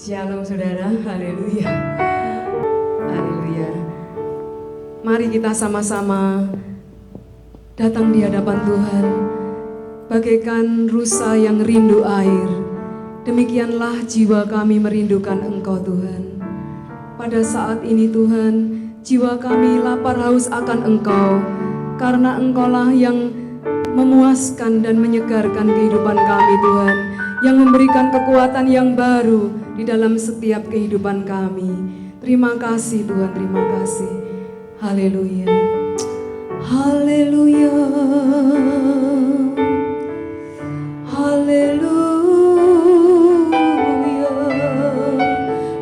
Shalom saudara, haleluya. Haleluya. Mari kita sama-sama datang di hadapan Tuhan bagaikan rusa yang rindu air. Demikianlah jiwa kami merindukan Engkau Tuhan. Pada saat ini Tuhan, jiwa kami lapar haus akan Engkau, karena Engkaulah yang memuaskan dan menyegarkan kehidupan kami Tuhan, yang memberikan kekuatan yang baru di dalam setiap kehidupan kami. Terima kasih Tuhan, terima kasih. Haleluya. Haleluya. Haleluya.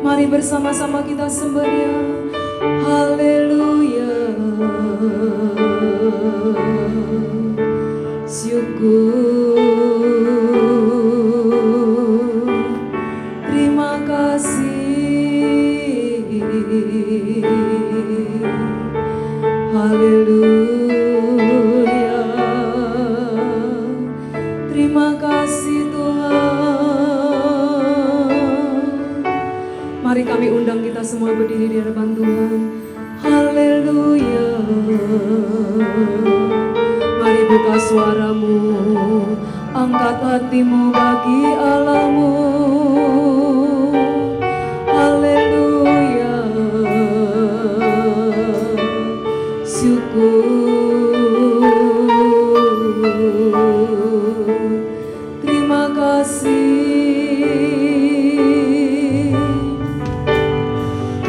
Mari bersama-sama kita sembah Dia. Haleluya. Syukur. Terima kasih. Haleluya. Terima kasih Tuhan. Mari kami undang kita semua berdiri di hadapan Tuhan. Haleluya. Mari buka suaramu, angkat hatimu bagi Allah-Mu. Haleluya. Syukur. Terima kasih.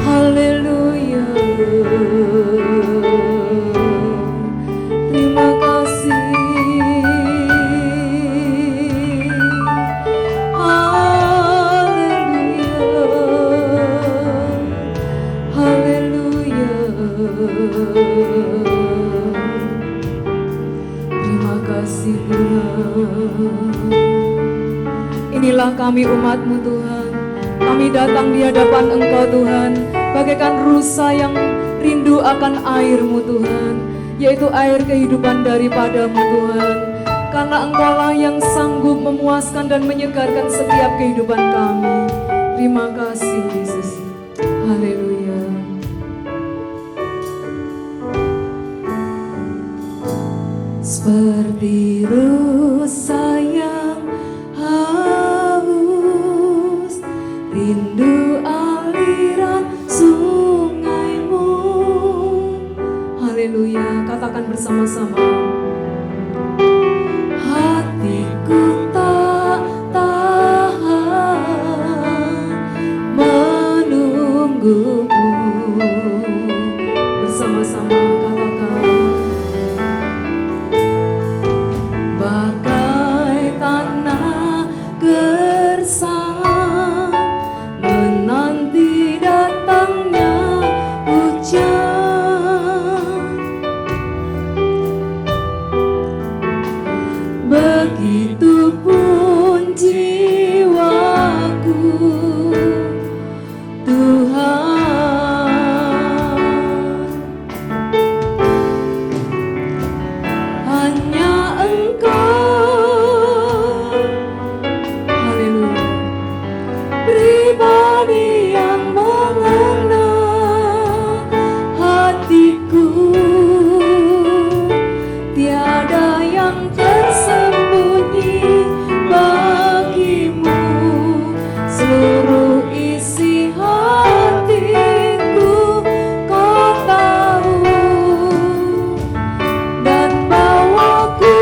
Haleluya. Terima kasih. Haleluya. Haleluya. Terima kasih Tuhan. Inilah kami umat-Mu Tuhan. Kami datang di hadapan Engkau Tuhan, bagaikan rusa yang rindu akan air-Mu Tuhan, yaitu air kehidupan daripada-Mu Tuhan. Karena Engkaulah yang sanggup memuaskan dan menyegarkan setiap kehidupan kami. Terima kasih Yesus. Haleluya. Seperti rusa yang haus, rindu aliran sungai-Mu. Haleluya, katakan bersama-sama. Hatiku tak tahan menunggu-Mu. Bersama-sama katakan. Bagai tanah gersang menanti datangnya hujan, begitupun jiwaku Tuhan, hanya Engkau, haleluya, pribadi yang mengenal hatiku, tiada yang tersembunyi bagi-Mu, seluruh isi hatiku Kau tahu, dan bawaku,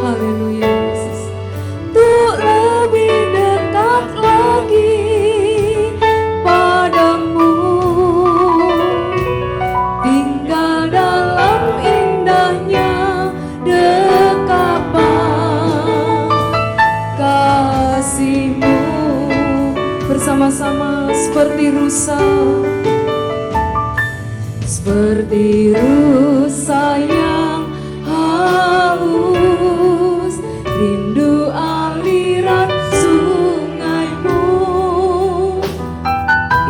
haleluya Yesus, untuk lebih dekat lagi padamu, tinggal dalam indahnya dekapan kasih-Mu. Bersama-sama seperti rusa, seperti rusa yang haus, rindu aliran sungai-Mu.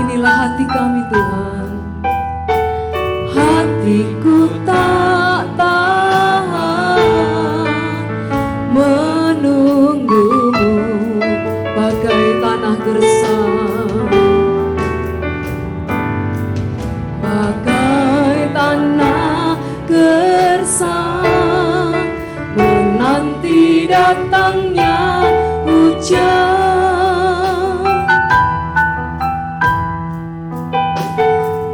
Inilah hati kami Tuhan. Hatiku tak tahan menunggu-Mu, bagai datangnya hujan.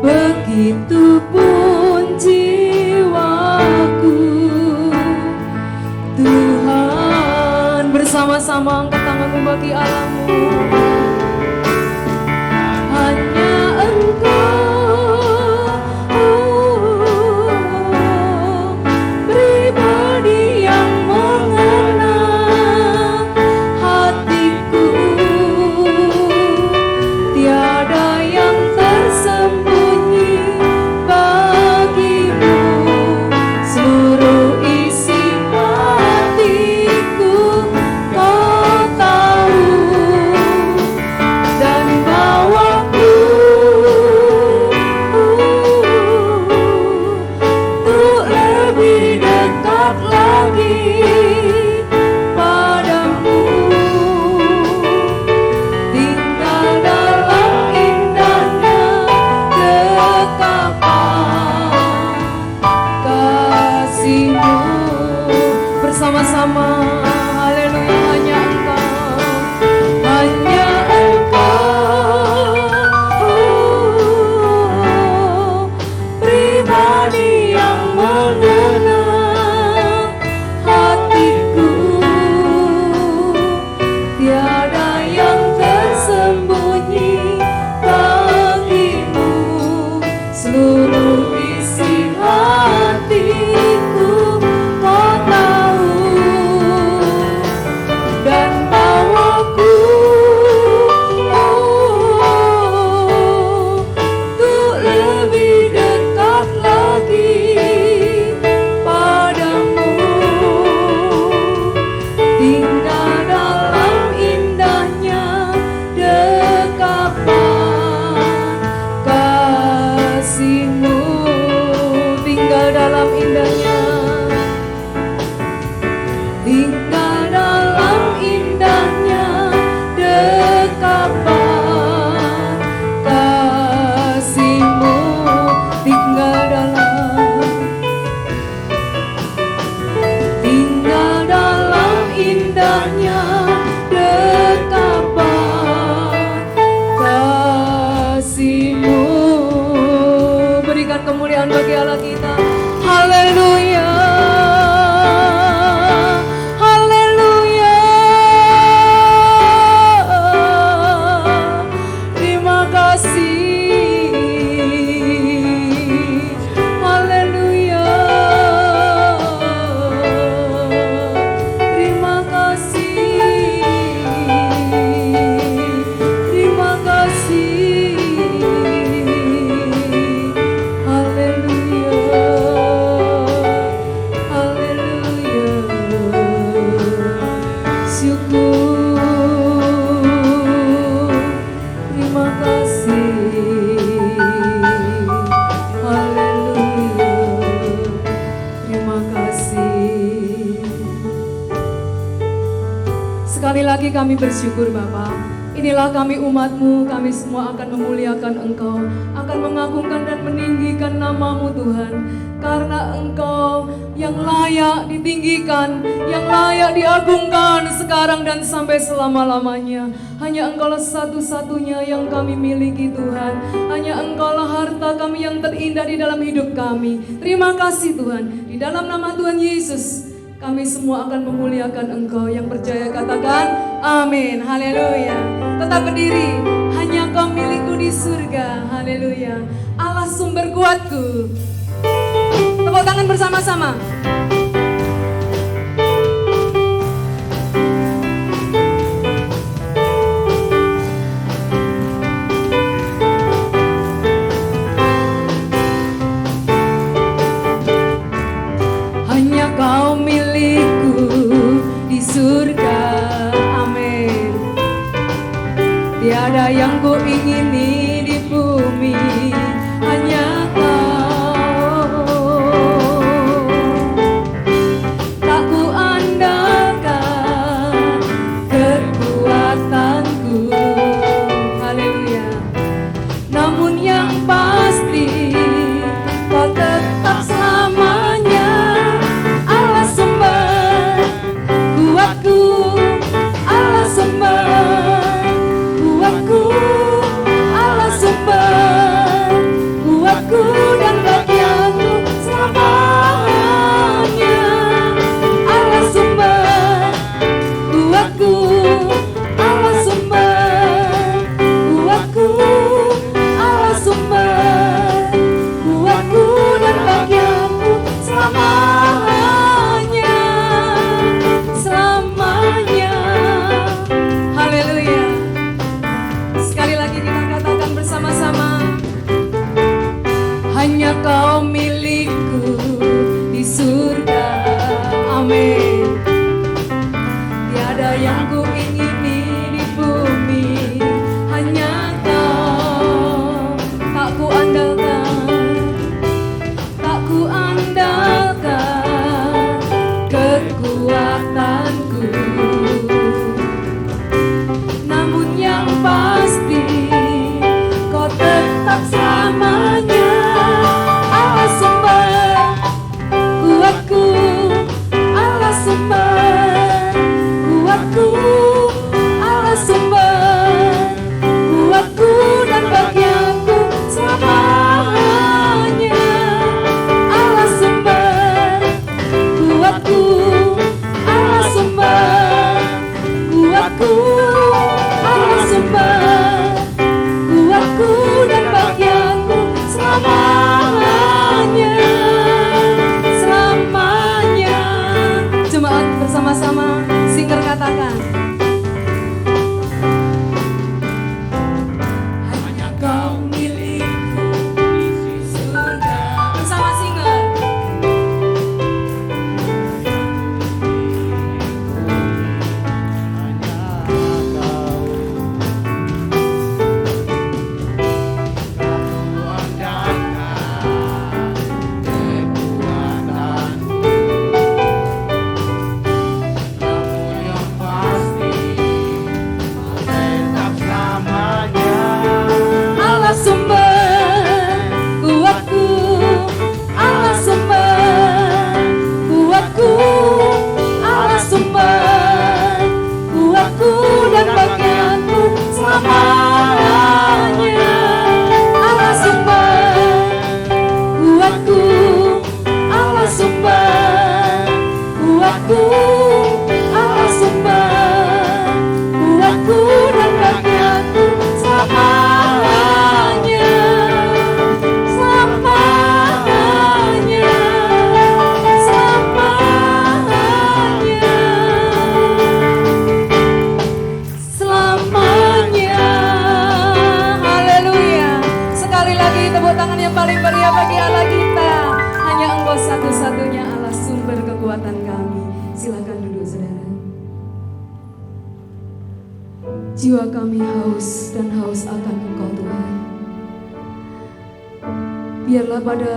Begitupun jiwaku, Tuhan. Bersama-sama angkat tanganmu bagi Allahmu. Hanya Engkau, pribadi yang mengenal hatiku. Tiada yang tersembunyi bagimu. Seluruh isi hatiku Kau tahu, dan bawaku untuk lebih dekat lagi padamu. Tinggal dalam indahnya dekapan kasih-Mu. Bersama-sama, haleluya, hanya Engkau, hanya Engkau, pribadi yang mengenal hatiku. Tiada yang tersembunyi bagimu. Seluruh isi hatiku Kau tahu, dan bawaku untuk lebih dekat lagi padamu. Tinggal dalam indahnya dekapan kasih-Mu. Tinggal dalam indahnya, tinggal dalam indahnya dekapan kasih-Mu. Tinggal dalam indahnya dekapan kasih-Mu. Berikan kemuliaan bagi Allah kita. Haleluya, haleluya. Terima kasih. Haleluya. Terima kasih. Terima kasih. Haleluya. Haleluya. Syukur. Terima kasih. Haleluya. Terima kasih. Sekali lagi kami bersyukur Bapa. Inilah kami umat-Mu, kami semua akan memuliakan Engkau, akan mengagungkan dan meninggikan nama-Mu Tuhan. Karena Engkau yang layak ditinggikan, yang layak diagungkan sekarang dan sampai selama-lamanya. Hanya Engkaulah satu-satunya yang kami miliki Tuhan. Hanya Engkaulah harta kami yang terindah di dalam hidup kami. Terima kasih Tuhan. Di dalam nama Tuhan Yesus, kami semua akan memuliakan Engkau. Yang percaya katakan amin. Haleluya. Tetap berdiri. Hanya Kau milikku di surga. Haleluya. Allah sumber kuatku. Tepuk tangan bersama-sama. Hanya Kau milikku di surga. Amin. Tiada yang ku ingini di bumi, hanya Kau. Tak ku andalkan kekuatanku. Haleluya. Namun yang pasti Kau tetap selamanya Allah sumber kuatku. yang ku ingini di bumi hanya Kau. Tak ku andalkan, tak ku andalkan kekuatanku, namun yang pasti Kau tetap selamanya Allah sumber kuatku, Allah sumber kuatku, Allah sumber kuatku dan bagianku selamanya. Allah sumber kuatku, Allah sumber kuatku, Allah sumber kuatku dan bagianku selamanya, selamanya. Jemaat bersama-sama singer katakan, hanya Kau milikku di surga. Bersama singer. Allah sumber kuatku, Allah sumber kuatku, Allah sumber kuatku dan bagianku selamanya. Allah sumber kuatku, Allah sumber kuatku, Allah sumber kuatku dan bagianku selamanya, selamanya, selamanya, selamanya. Haleluya. Sekali lagi tepuk tangan yang paling meriah bagi Allah kita. Hanya Engkau satu-satunya Allah sumber kekuatan kami. Silakan duduk saudara. Jiwa kami haus dan haus akan Engkau Tuhan. Biarlah pada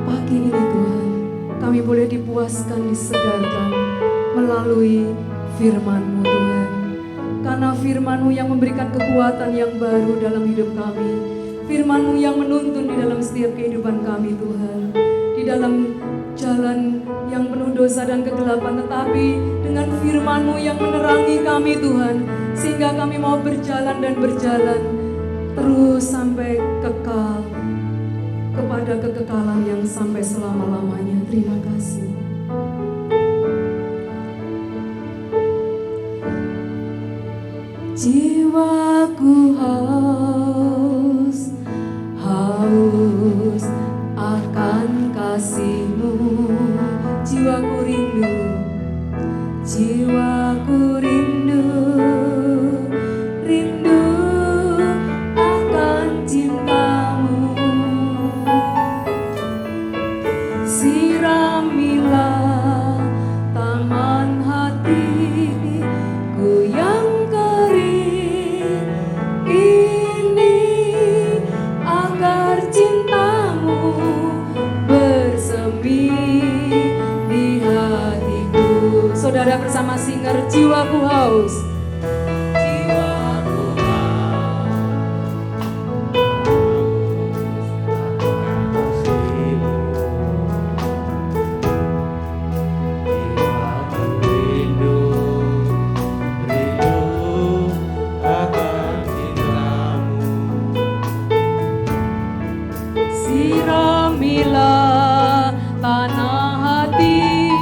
pagi ini Tuhan, kami boleh dipuaskan, disegarkan melalui firman-Mu Tuhan. Karena firman-Mu yang memberikan kekuatan yang baru dalam hidup kami. Firman-Mu yang menuntun di dalam setiap kehidupan kami Tuhan. Di dalam jalan yang penuh dosa dan kegelapan, tetapi dengan firman-Mu yang menerangi kami Tuhan, sehingga kami mau berjalan dan berjalan terus sampai kekal, kepada kekekalan yang sampai selama-lamanya. Terima kasih. Jiwaku haus, haus akan kasih-Mu. Jiwaku rindu, jiwaku rindu, rindu akan cinta-Mu. Siramilah taman hatiku yang kering ini, agar cinta-Mu bersemi di hatiku. Saudara bersama singer, jiwaku haus. Jiwaku rindu, rindu akan cinta-Mu. Siramilah tanah hati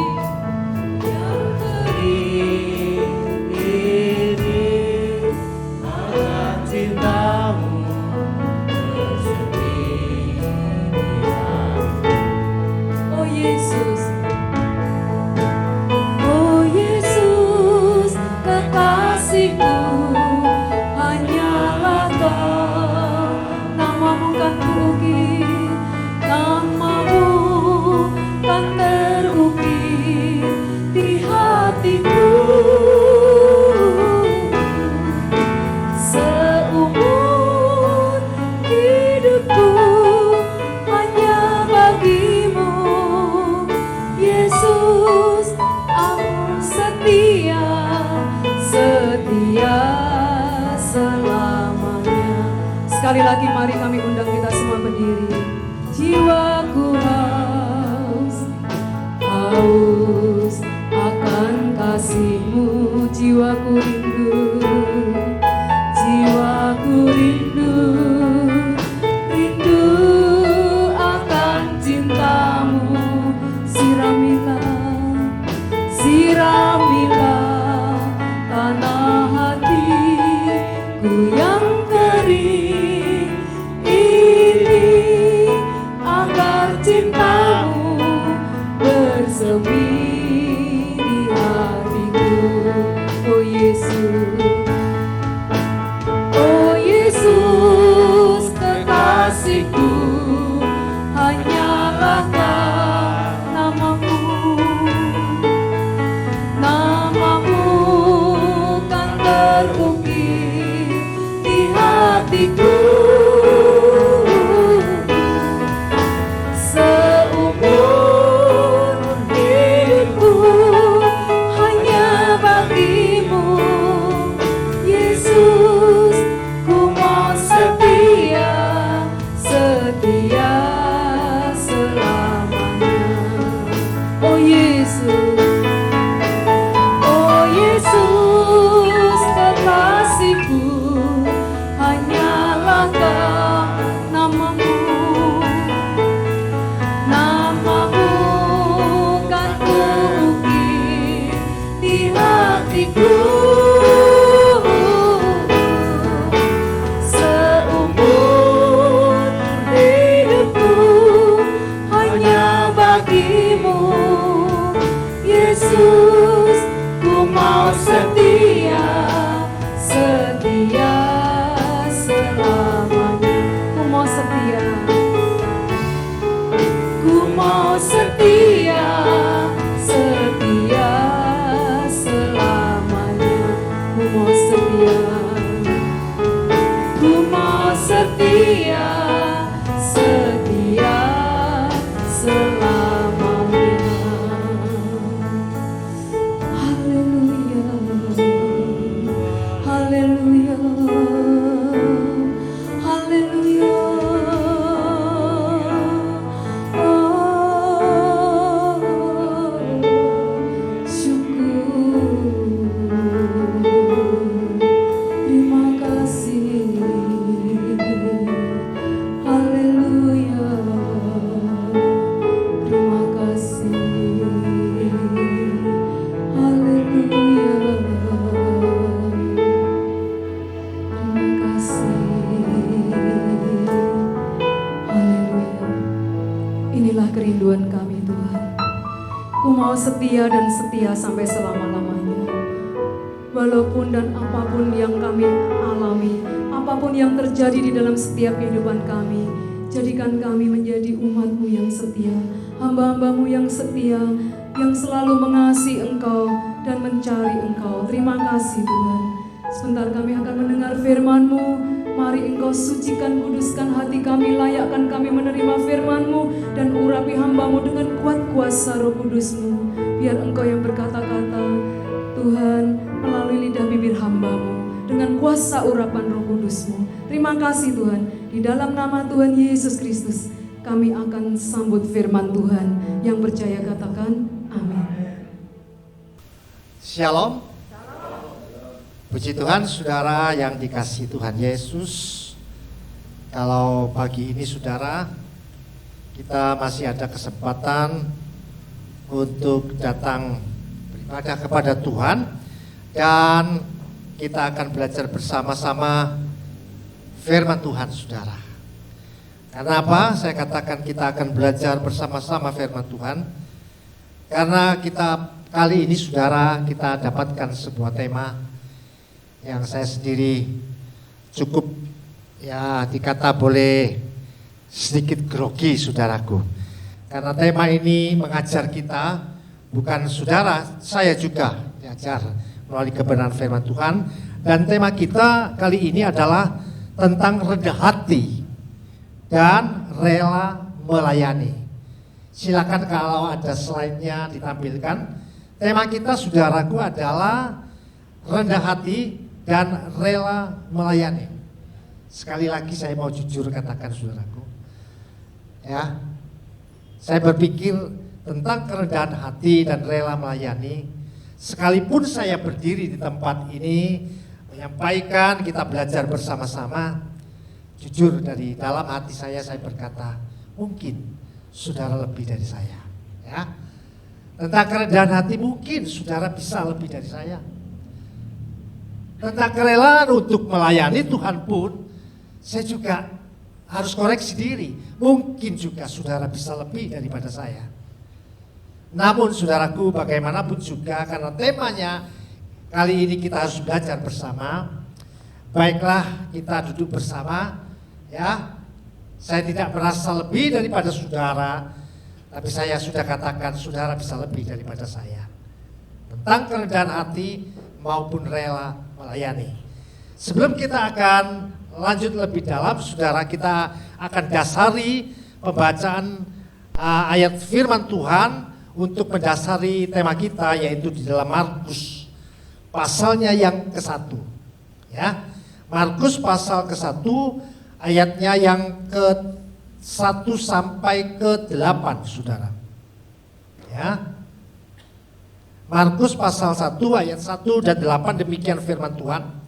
Yang kering ini sekali lagi mari kami undang kita semua berdiri. Jiwaku haus akan kasih-Mu, jiwaku rindu, jiwaku rindu, rindu akan cinta-Mu. Siramilah tanah hatiku yang kering ini, agar cinta-Mu bersemi di hatiku. Oh Yesus, oh Yesus kekasihku, hanyalah namamu, namamu kan terukir di hatiku. Seumur hidupku hanya bagimu, Yesus, ku mau setia, setia selamanya. Oh Yesus, oh Yesus kekasihku, hanyalah namamu, namamu kan kuukir di hatiku. Seumur hidupku hanya bagimu, Yesus, ku mau setia, setia selamanya. Ku mau setia, ku mau setia, setia selamanya. Ku mau setia, ku mau setia, setia selamanya. Haleluya, haleluya, haleluya. Oh, syukur, terima kasih. Haleluya, terima kasih. Haleluya, terima kasih. Haleluya. Inilah kerinduan kami Tuhan. Ku mau setia dan setia sampai selama-lamanya. Walaupun dan apapun yang kami alami, apapun yang terjadi di dalam setiap kehidupan kami, jadikan kami menjadi umat-Mu yang setia, hamba-hamba-Mu yang setia, yang selalu mengasihi Engkau dan mencari Engkau. Terima kasih Tuhan. Sebentar kami akan mendengar firman-Mu. Mari Engkau sucikan, kuduskan hati kami, layakkan kami menerima firman-Mu, dan urapi hamba-Mu dengan kuat kuasa Roh Kudus-Mu. Biar Engkau yang berkata-kata, Tuhan, melalui lidah bibir hamba-Mu, dengan kuasa urapan Roh Kudus-Mu. Terima kasih Tuhan. Di dalam nama Tuhan Yesus Kristus, kami akan sambut firman Tuhan. Yang percaya katakan, amin. Shalom. Puji Tuhan, saudara yang dikasihi Tuhan Yesus. Kalau pagi ini saudara, kita masih ada kesempatan untuk datang beribadah kepada Tuhan, dan kita akan belajar bersama-sama firman Tuhan saudara. Karena apa? Saya katakan kita akan belajar bersama-sama firman Tuhan, karena kita kali ini saudara, kita dapatkan sebuah tema yang saya sendiri cukup ya dikata boleh sedikit grogi saudaraku. Karena tema ini mengajar kita, bukan saudara, saya juga diajar melalui kebenaran firman Tuhan. Dan tema kita kali ini adalah tentang rendah hati dan rela melayani. Silakan kalau ada slide-nya ditampilkan. Tema kita saudaraku adalah rendah hati dan rela melayani. Sekali lagi saya mau jujur katakan saudaraku, ya, saya berpikir tentang kerendahan hati dan rela melayani. Sekalipun saya berdiri di tempat ini menyampaikan, kita belajar bersama-sama, jujur dari dalam hati saya berkata, mungkin saudara lebih dari saya, ya. Tentang kerendahan hati mungkin saudara bisa lebih dari saya. Tentang kerelaan untuk melayani Tuhan pun saya juga harus koreksi diri. Mungkin juga saudara bisa lebih daripada saya. Namun saudaraku, bagaimanapun juga karena temanya kali ini kita harus belajar bersama. Baiklah, kita duduk bersama, ya. Saya tidak merasa lebih daripada saudara, tapi saya sudah katakan saudara bisa lebih daripada saya. Tentang kerendahan hati maupun rela melayani. Sebelum kita akan lanjut lebih dalam, saudara, kita akan dasari pembacaan ayat firman Tuhan untuk mendasari tema kita, yaitu di dalam Markus pasalnya yang ke-1, ya. Markus pasal ke-1 ayatnya yang ke-1 sampai ke-8, saudara, ya. Markus pasal 1 ayat 1 dan 8, demikian firman Tuhan.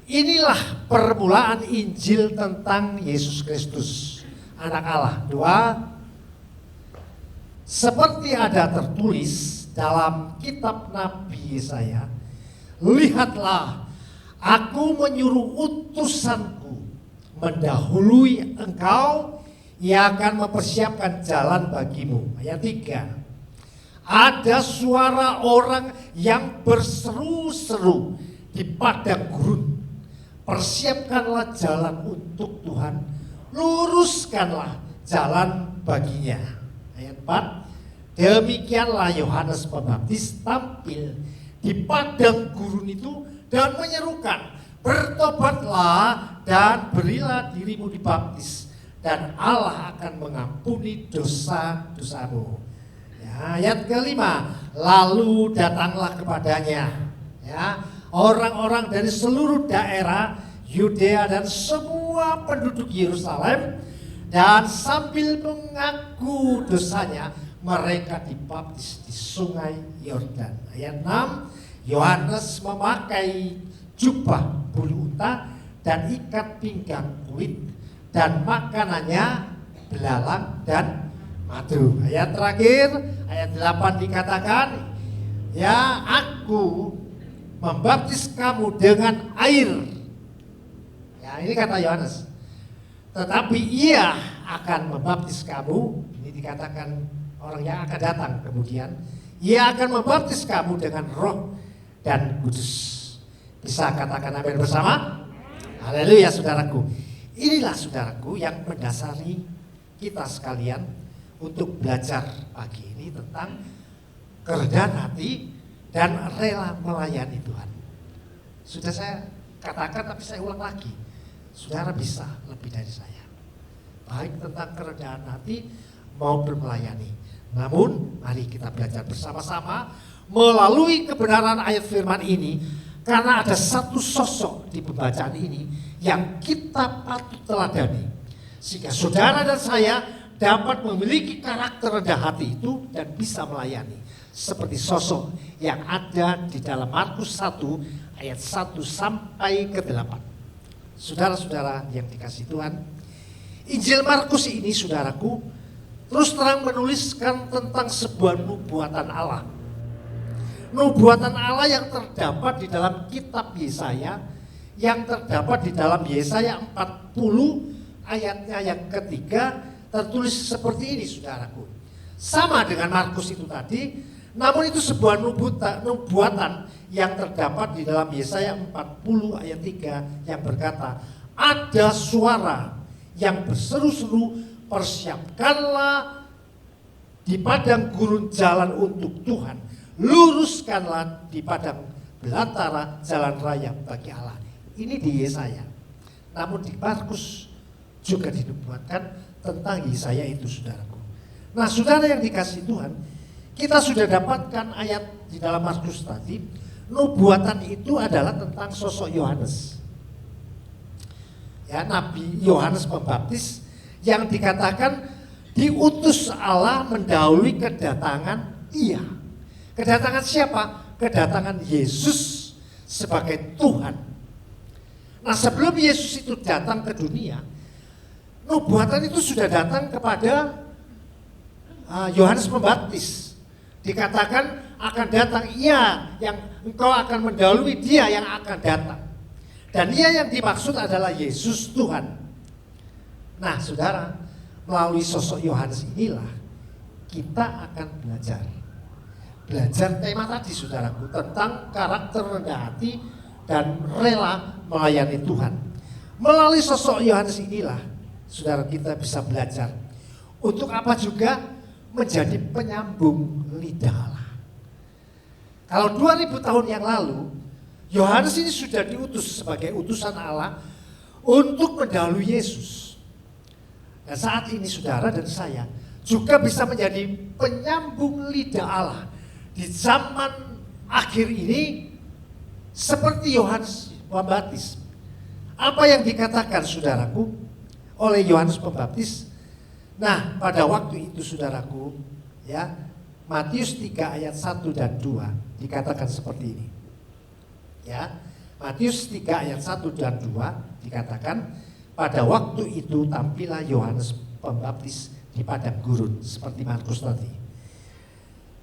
Inilah permulaan Injil tentang Yesus Kristus, Anak Allah. 2, seperti ada tertulis dalam kitab Nabi Yesaya, lihatlah, aku menyuruh utusanku mendahului engkau, ia akan mempersiapkan jalan bagimu. Ayat 3, ada suara orang yang berseru-seru di padang gurun, persiapkanlah jalan untuk Tuhan, luruskanlah jalan baginya. Ayat 4, demikianlah Yohanes Pembaptis tampil di padang gurun itu dan menyerukan, bertobatlah dan berilah dirimu dibaptis, dan Allah akan mengampuni dosa-dosamu. Ya, ayat ke-5, lalu datanglah kepadanya, ya, orang-orang dari seluruh daerah Yudea dan semua penduduk Yerusalem, dan sambil mengaku dosanya mereka dibaptis di sungai Yordan. Ayat 6, Yohanes memakai jubah bulu unta dan ikat pinggang kulit, dan makanannya belalang dan madu. Ayat terakhir, ayat 8 dikatakan, ya, aku membaptis kamu dengan air. Ya, ini kata Yohanes. Tetapi ia akan membaptis kamu, ini dikatakan orang yang akan datang kemudian, ia akan membaptis kamu dengan Roh dan Kudus. Bisa katakan amin bersama? Haleluya, saudaraku. Inilah, saudaraku, yang mendasari kita sekalian untuk belajar pagi ini tentang kerendahan hati dan rela melayani Tuhan. Sudah saya katakan, tapi saya ulang lagi. Saudara bisa lebih dari saya, baik tentang kerendahan hati maupun melayani. Namun mari kita belajar bersama-sama melalui kebenaran ayat firman ini, karena ada satu sosok di pembacaan ini yang kita patut teladani, sehingga saudara dan saya dapat memiliki karakter rendah hati itu dan bisa melayani seperti sosok yang ada di dalam Markus 1 ayat 1 sampai ke 8. Saudara-saudara yang dikasihi Tuhan, Injil Markus ini, saudaraku, terus terang menuliskan tentang sebuah nubuatan Allah. Nubuatan Allah yang terdapat di dalam kitab Yesaya, yang terdapat di dalam Yesaya 40 ayatnya yang ketiga, tertulis seperti ini, saudaraku. Sama dengan Markus itu tadi, namun itu sebuah nubuatan yang terdapat di dalam Yesaya 40 ayat 3 yang berkata, ada suara yang berseru-seru, persiapkanlah di padang gurun jalan untuk Tuhan, luruskanlah di padang belantara jalan raya bagi Allah. Ini di Yesaya. Namun di Markus juga dinubuatkan tentang Yesaya itu, saudaraku. Nah, saudara yang dikasihi Tuhan, kita sudah dapatkan ayat di dalam Markus tadi. Nubuatan itu adalah tentang sosok Yohanes. ya, Nabi Yohanes Pembaptis yang dikatakan diutus Allah mendahului kedatangan Ia. Kedatangan siapa? Kedatangan Yesus sebagai Tuhan. Nah, sebelum Yesus itu datang ke dunia, nubuatan itu sudah datang kepada Yohanes Pembaptis. Dikatakan akan datang Ia yang engkau akan mendahului Dia yang akan datang. Dan Ia yang dimaksud adalah Yesus Tuhan. Nah, saudara, melalui sosok Yohanes inilah kita akan belajar tema tadi, saudaraku, tentang karakter rendah hati dan rela melayani Tuhan. Melalui sosok Yohanes inilah, saudara, kita bisa belajar untuk apa juga menjadi penyambung lidah Allah. Kalau 2000 tahun yang lalu, Yohanes ini sudah diutus sebagai utusan Allah untuk mendahului Yesus. Dan saat ini saudara dan saya juga bisa menjadi penyambung lidah Allah di zaman akhir ini seperti Yohanes Pembaptis. Apa yang dikatakan, saudaraku, oleh Yohanes Pembaptis? Nah, pada waktu itu, saudaraku, ya, Matius 3 ayat 1 dan 2 dikatakan seperti ini. Ya, Matius 3 ayat 1 dan 2 dikatakan, pada waktu itu tampillah Yohanes Pembaptis di padang gurun seperti Markus tadi.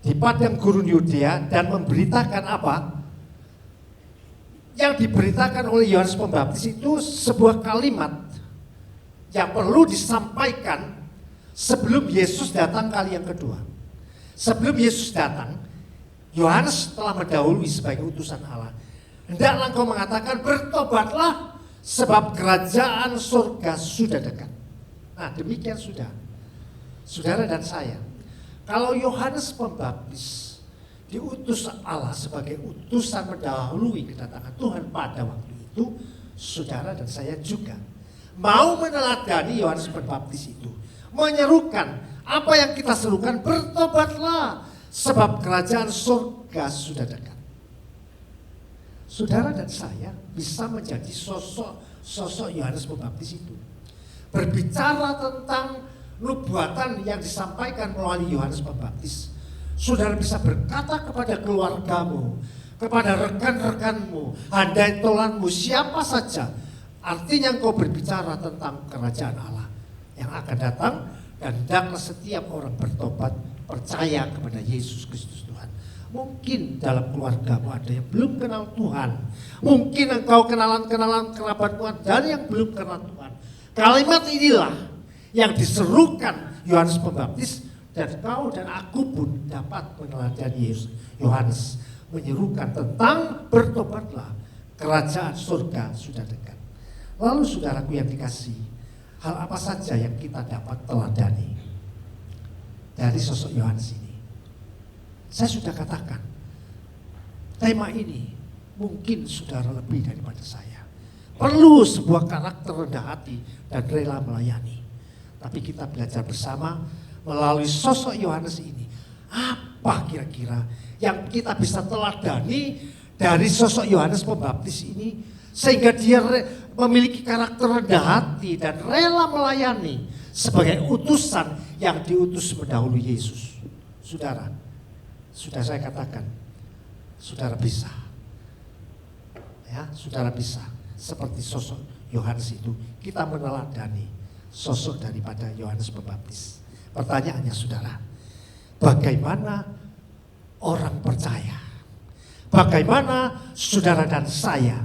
Di padang gurun Yudea dan memberitakan apa? Yang diberitakan oleh Yohanes Pembaptis itu sebuah kalimat yang perlu disampaikan sebelum Yesus datang kali yang kedua. Sebelum Yesus datang, Yohanes telah mendahului sebagai utusan Allah. Hendaklah engkau mengatakan, bertobatlah sebab kerajaan surga sudah dekat. Nah, demikian sudah, saudara dan saya. Kalau Yohanes Pembaptis diutus Allah sebagai utusan mendahului kedatangan Tuhan pada waktu itu, saudara dan saya juga mau meneladani Yohanes Pembaptis itu, menyerukan apa yang kita serukan, bertobatlah sebab kerajaan surga sudah dekat. Saudara dan saya bisa menjadi sosok Yohanes Pembaptis itu, berbicara tentang nubuatan yang disampaikan melalui Yohanes Pembaptis. Saudara bisa berkata kepada keluargamu, kepada rekan-rekanmu, handai tolanmu, siapa saja. Artinya engkau berbicara tentang kerajaan Allah yang akan datang, dan hendaklah setiap orang bertobat, percaya kepada Yesus Kristus Tuhan. Mungkin dalam keluargamu ada yang belum kenal Tuhan. Mungkin engkau kenalan kerabatmu ada yang belum kenal Tuhan. Kalimat inilah yang diserukan Yohanes Pembaptis, dan kau dan aku pun dapat meneladani Yesus. Yohanes menyerukan tentang bertobatlah, kerajaan surga sudah dekat. Lalu saudaraku yang dikasihi, hal apa saja yang kita dapat teladani dari sosok Yohanes ini? Saya sudah katakan, tema ini mungkin saudara lebih daripada saya. Perlu sebuah karakter rendah hati dan rela melayani. Tapi kita belajar bersama melalui sosok Yohanes ini. Apa kira-kira yang kita bisa teladani dari sosok Yohanes Pembaptis ini, sehingga dia memiliki karakter rendah hati dan rela melayani sebagai utusan yang diutus mendahului Yesus. Saudara, sudah saya katakan, saudara bisa. Ya, saudara bisa seperti sosok Yohanes itu, kita meneladani sosok daripada Yohanes Pembaptis. Pertanyaannya, saudara, bagaimana orang percaya, bagaimana saudara dan saya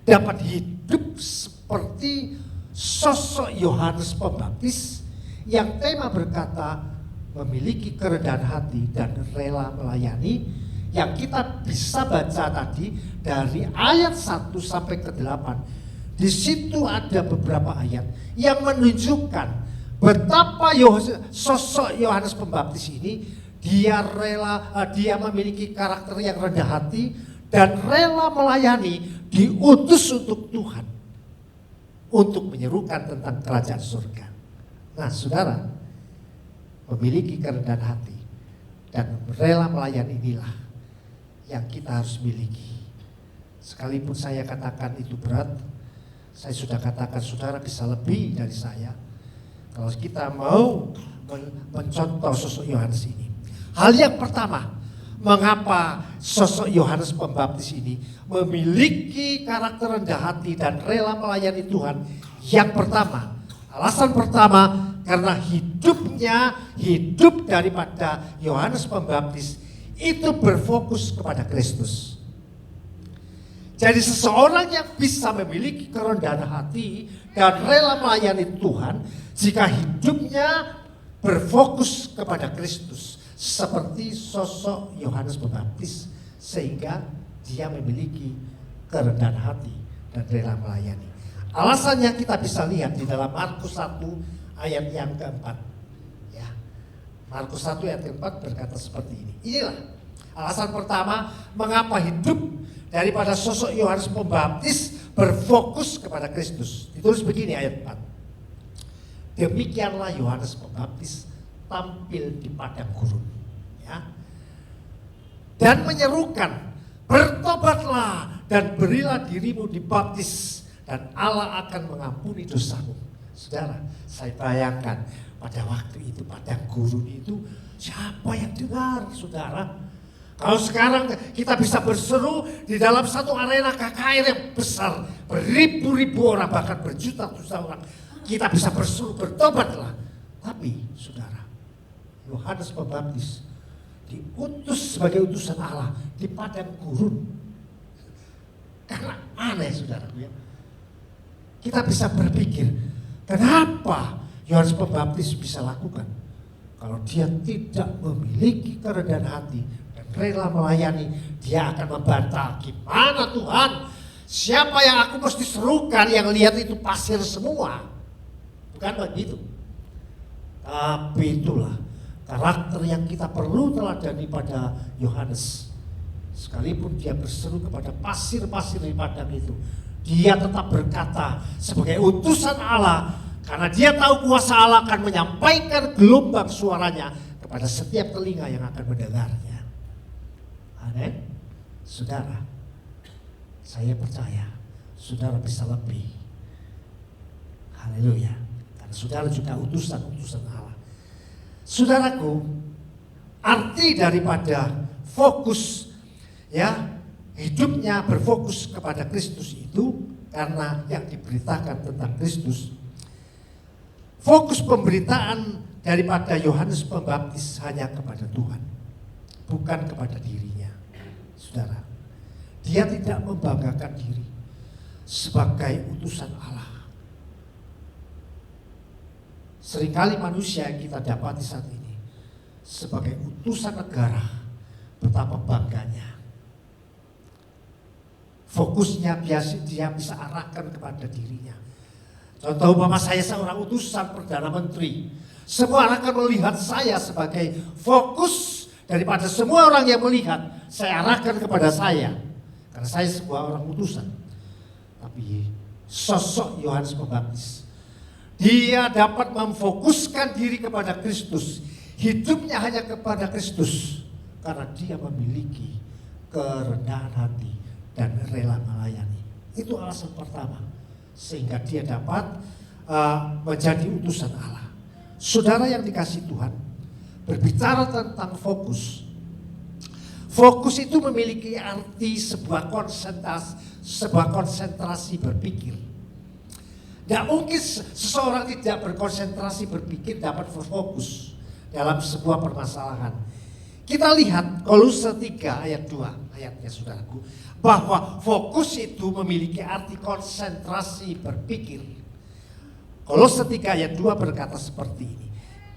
dapat hidup seperti sosok Yohanes Pembaptis yang tema berkata memiliki kerendahan hati dan rela melayani, yang kita bisa baca tadi dari ayat 1 sampai ke 8. Di situ ada beberapa ayat yang menunjukkan betapa sosok Yohanes Pembaptis ini dia memiliki karakter yang rendah hati dan rela melayani, diutus untuk Tuhan untuk menyerukan tentang kerajaan surga. Nah, saudara, memiliki kerendahan hati dan rela melayani inilah yang kita harus miliki. Sekalipun saya katakan itu berat, Saya sudah katakan saudara bisa lebih dari saya kalau kita mau mencontoh sosok Yohanes ini. Hal yang pertama, mengapa sosok Yohanes Pembaptis ini memiliki karakter rendah hati dan rela melayani Tuhan? Yang pertama, alasan pertama, karena hidup daripada Yohanes Pembaptis itu berfokus kepada Kristus. Jadi seseorang yang bisa memiliki kerendahan hati dan rela melayani Tuhan jika hidupnya berfokus kepada Kristus, seperti sosok Yohanes Pembaptis, sehingga dia memiliki kerendahan hati dan rela melayani. Alasannya kita bisa lihat di dalam Markus 1 ayat yang keempat. Ya. Markus 1 ayat keempat berkata seperti ini. Inilah alasan pertama mengapa hidup daripada sosok Yohanes Pembaptis berfokus kepada Kristus. Ditulis begini ayat 4. Demikianlah Yohanes Pembaptis tampil di padang gurun, ya, dan menyerukan, bertobatlah dan berilah dirimu dibaptis dan Allah akan mengampuni dosamu. Saudara, saya bayangkan pada waktu itu padang gurun itu siapa yang dengar, saudara? Kalau sekarang kita bisa berseru di dalam satu arena KKR yang besar, beribu-ribu orang, bahkan berjuta-juta orang, kita bisa berseru bertobatlah. Tapi saudara, Yohanes Pembaptis diutus sebagai utusan Allah di padang gurun. Karena aneh saudara, ya. Kita bisa berpikir, kenapa Yohanes Pembaptis bisa lakukan? Kalau dia tidak memiliki kerendahan hati dan rela melayani, dia akan membantah, gimana Tuhan? Siapa yang aku mesti serukan, yang lihat itu pasir semua? Bukan begitu. Tapi itulah karakter yang kita perlu teladani pada Yohanes. Sekalipun dia berseru kepada pasir-pasir di padang itu, dia tetap berkata sebagai utusan Allah, karena dia tahu kuasa Allah akan menyampaikan gelombang suaranya kepada setiap telinga yang akan mendengarnya. Amin. Saudara, saya percaya saudara bisa lebih. Haleluya. Karena saudara juga utusan-utusan Allah. Saudaraku, arti daripada fokus, ya, hidupnya berfokus kepada Kristus itu karena yang diberitakan tentang Kristus. Fokus pemberitaan daripada Yohanes Pembaptis hanya kepada Tuhan, bukan kepada dirinya. Saudara, dia tidak membanggakan diri sebagai utusan Allah. Seringkali manusia yang kita dapati saat ini sebagai utusan negara, betapa bangganya. Fokusnya biasa dia bisa arahkan kepada dirinya. Contoh umpama saya seorang utusan Perdana Menteri, semua orang akan melihat saya sebagai fokus daripada semua orang yang melihat, saya arahkan kepada saya, karena saya sebuah orang utusan. Tapi sosok Yohanes Pembaptis, dia dapat memfokuskan diri kepada Kristus, hidupnya hanya kepada Kristus, karena dia memiliki kerendahan hati dan rela melayani. Itu alasan pertama, sehingga dia dapat menjadi utusan Allah. Saudara yang dikasihi Tuhan, berbicara tentang fokus. Fokus itu memiliki arti sebuah konsentrasi berpikir. Tidak mungkin seseorang tidak berkonsentrasi berpikir dapat berfokus dalam sebuah permasalahan. Kita lihat Kolose 3 ayat 2 ayatnya saudaraku, bahwa fokus itu memiliki arti konsentrasi berpikir. Kolose 3 ayat 2 berkata seperti ini,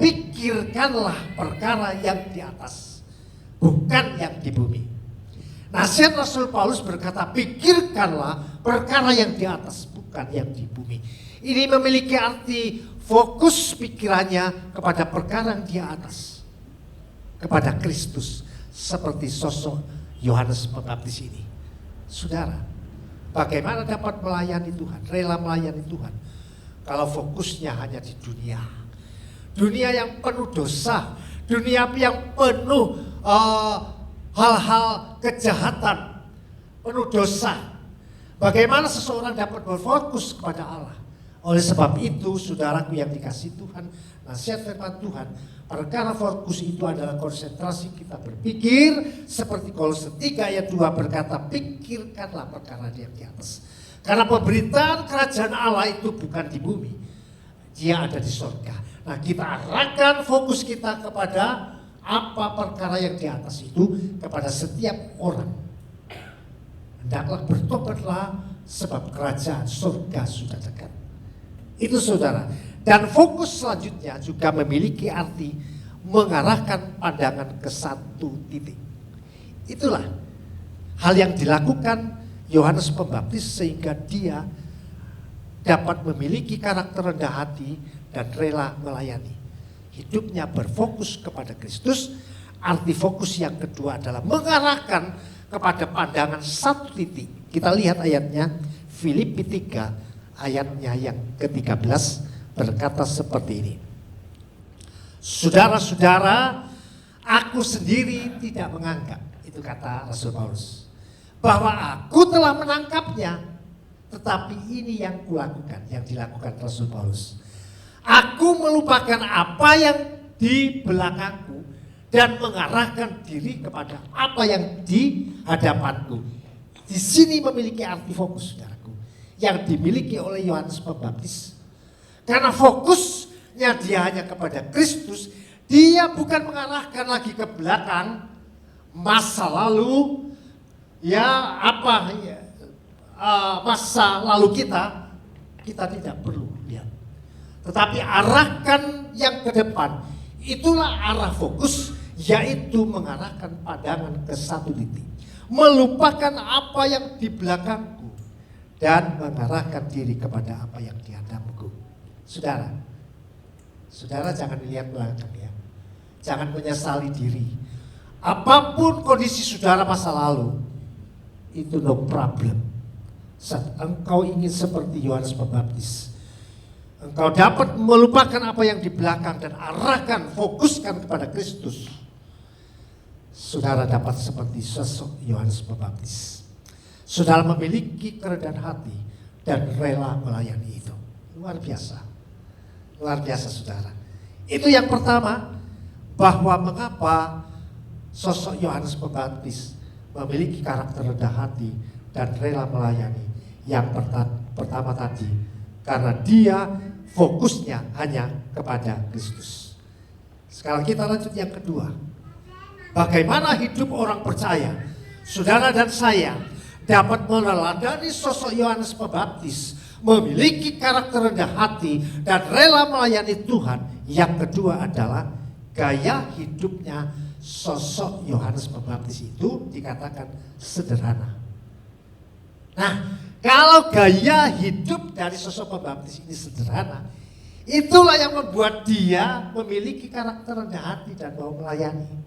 pikirkanlah perkara yang di atas, bukan yang di bumi. Nasihat Rasul Paulus berkata, pikirkanlah perkara yang di atas, bukan yang di bumi. Ini memiliki arti fokus pikirannya kepada perkara yang di atas, kepada Kristus, seperti sosok Yohanes Pembaptis ini. Saudara, bagaimana dapat melayani Tuhan, rela melayani Tuhan, kalau fokusnya hanya di dunia? Dunia yang penuh dosa, dunia yang penuh hal-hal kejahatan, penuh dosa. Bagaimana seseorang dapat berfokus kepada Allah? Oleh sebab itu, saudaraku yang dikasihi Tuhan, nasihat firman Tuhan, perkara fokus itu adalah konsentrasi kita berpikir, seperti Kolose 3 ayat 2 berkata, pikirkanlah perkara yang di atas. Karena pemberitaan kerajaan Allah itu bukan di bumi, dia ada di surga. Nah, kita arahkan fokus kita kepada apa perkara yang di atas itu, kepada setiap orang. Hendaklah bertobatlah, sebab kerajaan surga sudah dekat. Itu saudara. Dan fokus selanjutnya juga memiliki arti mengarahkan pandangan ke satu titik. Itulah hal yang dilakukan Yohanes Pembaptis sehingga dia dapat memiliki karakter rendah hati dan rela melayani. Hidupnya berfokus kepada Kristus. Arti fokus yang kedua adalah mengarahkan kepada pandangan satu titik. Kita lihat ayatnya, Filipi 3 ayatnya yang ke-13 berkata seperti ini. Saudara-saudara, aku sendiri tidak menganggap, itu kata Rasul Paulus, bahwa aku telah menangkapnya, tetapi ini yang kulakukan, yang dilakukan Rasul Paulus. Aku melupakan apa yang di belakangku dan mengarahkan diri kepada apa yang di hadapanku. Di sini memiliki arti fokus, saudaraku, yang dimiliki oleh Yohanes Pembaptis. Karena fokusnya dia hanya kepada Kristus, dia bukan mengarahkan lagi ke belakang, masa lalu, masa lalu kita tidak perlu lihat. Tetapi arahkan yang ke depan, itulah arah fokus, yaitu mengarahkan pandangan ke satu titik. Melupakan apa yang di belakangku dan mengarahkan diri kepada apa yang di hadapku. Saudara jangan lihat belakang ya. Jangan menyesali diri. Apapun kondisi saudara masa lalu, itu no problem. Saat engkau ingin seperti Yohanes Pembaptis, engkau dapat melupakan apa yang di belakang dan arahkan, fokuskan kepada Kristus. Saudara dapat seperti sosok Yohanes Pembaptis. Saudara memiliki kerendahan hati dan rela melayani itu. Luar biasa. Luar biasa saudara. Itu yang pertama, bahwa mengapa sosok Yohanes Pembaptis memiliki karakter rendah hati dan rela melayani. Yang pertama tadi, karena dia fokusnya hanya kepada Kristus. Sekarang kita lanjut yang kedua. Bagaimana hidup orang percaya, saudara dan saya, dapat meneladani sosok Yohanes Pembaptis, memiliki karakter rendah hati dan rela melayani Tuhan. Yang kedua adalah gaya hidupnya sosok Yohanes Pembaptis itu dikatakan sederhana. Nah, kalau gaya hidup dari sosok Pembaptis ini sederhana, itulah yang membuat dia memiliki karakter rendah hati dan mau melayani.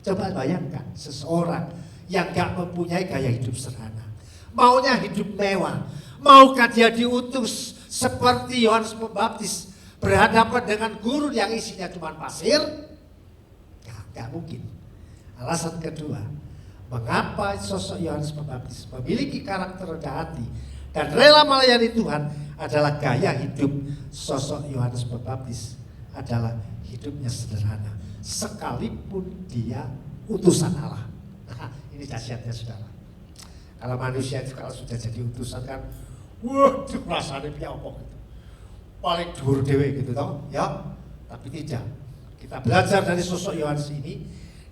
Coba bayangkan seseorang yang gak mempunyai gaya hidup sederhana, maunya hidup mewah. Maukah dia diutus seperti Yohanes Pembaptis berhadapan dengan gurun yang isinya cuma pasir? Gak mungkin. Alasan kedua, mengapa sosok Yohanes Pembaptis memiliki karakter rendah hati dan rela melayani Tuhan adalah gaya hidup sosok Yohanes Pembaptis adalah hidupnya sederhana, sekalipun dia utusan Allah. Nah, ini dahsyatnya saudara. Kalau manusia itu kalau sudah jadi utusan kan, waduh rasanya punya apa gitu, paling dhuwur dhewe gitu toh, ya. Tapi tidak. Kita belajar dari sosok Yohanes ini,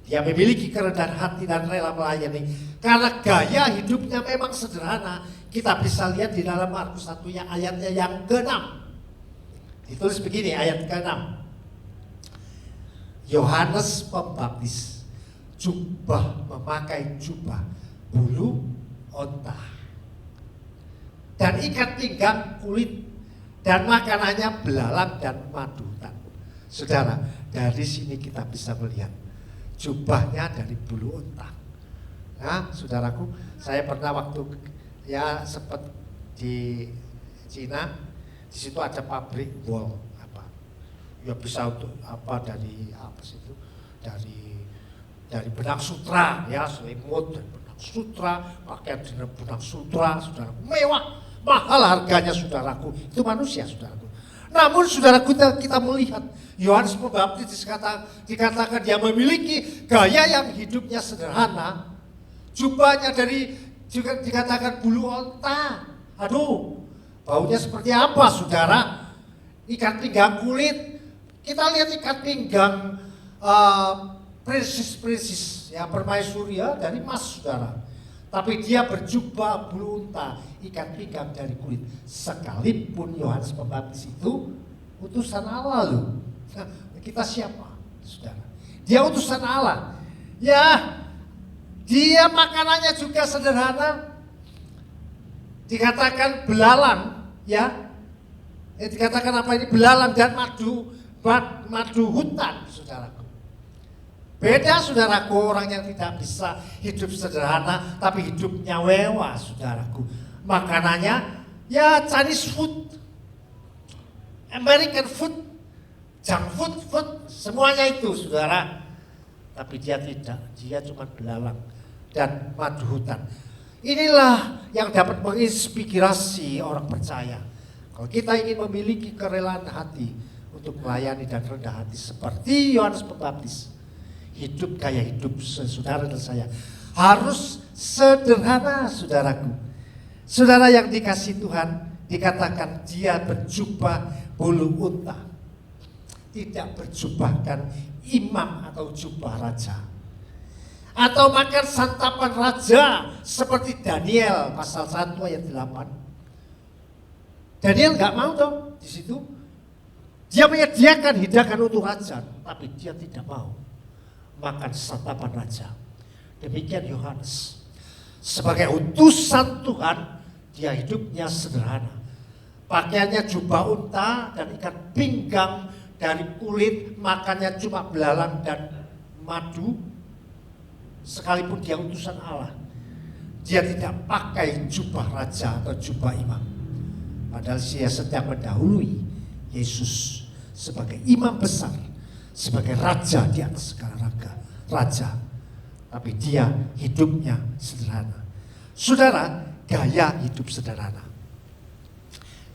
dia memiliki kerendahan hati dan rela melayani karena gaya hidupnya memang sederhana. Kita bisa lihat di dalam Markus 1 ayatnya yang ke-6. Ditulis begini ayat ke-6. Yohanes Pembaptis memakai jubah bulu onta dan ikat pinggang kulit dan makanannya belalang dan madu. Saudara, dari sini kita bisa melihat jubahnya dari bulu onta. Nah, saudaraku, saya pernah waktu sempat di Cina, di situ ada pabrik wol bisa untuk dari benang sutra ya, selimut dan benang sutra, pakaian dengan benang sutra, saudaraku, mewah, mahal harganya saudaraku. Itu manusia saudaraku. Namun saudaraku kita melihat Yohanes Pembaptis dikatakan dia memiliki gaya yang hidupnya sederhana. Jubahnya juga dikatakan bulu onta. Aduh, baunya seperti apa saudara? Ikat pinggang kulit. Kita lihat ikat pinggang princess ya, permaisuri ya, dari emas saudara. Tapi dia berjubah bulu unta, ikat pinggang dari kulit. Sekalipun Yohanes Pembaptis itu utusan Allah loh. Nah, kita siapa saudara? Dia utusan Allah. Ya, dia makanannya juga sederhana. Dikatakan belalang ya. Dikatakan apa ini? Belalang dan madu hutan saudaraku. Beda saudaraku, orang yang tidak bisa hidup sederhana tapi hidupnya mewah saudaraku. Makanannya ya Chinese food, American food, junk food, semuanya itu saudara. Tapi dia tidak, dia cuma belalang dan madu hutan. Inilah yang dapat menginspirasi orang percaya. Kalau kita ingin memiliki kerelaan hati untuk melayani dan rendah hati seperti Yohanes Pembaptis, hidup gaya hidup saudara dan saya harus sederhana saudaraku. Saudara yang dikasih Tuhan, dikatakan dia berjubah bulu unta, tidak berjubahkan imam atau jubah raja, atau makan santapan raja seperti Daniel pasal 1 ayat 8. Daniel nggak mau dong di situ. Dia menyediakan hidangan untuk raja, tapi dia tidak mau makan santapan raja. Demikian Yohanes. Sebagai utusan Tuhan, dia hidupnya sederhana. Pakaiannya jubah unta dan ikat pinggang dari kulit, makannya cuma belalang dan madu. Sekalipun dia utusan Allah, dia tidak pakai jubah raja atau jubah imam. Padahal dia sedang mendahului Yesus sebagai imam besar, sebagai raja di atas segala raja. Tapi dia hidupnya sederhana. Saudara, gaya hidup sederhana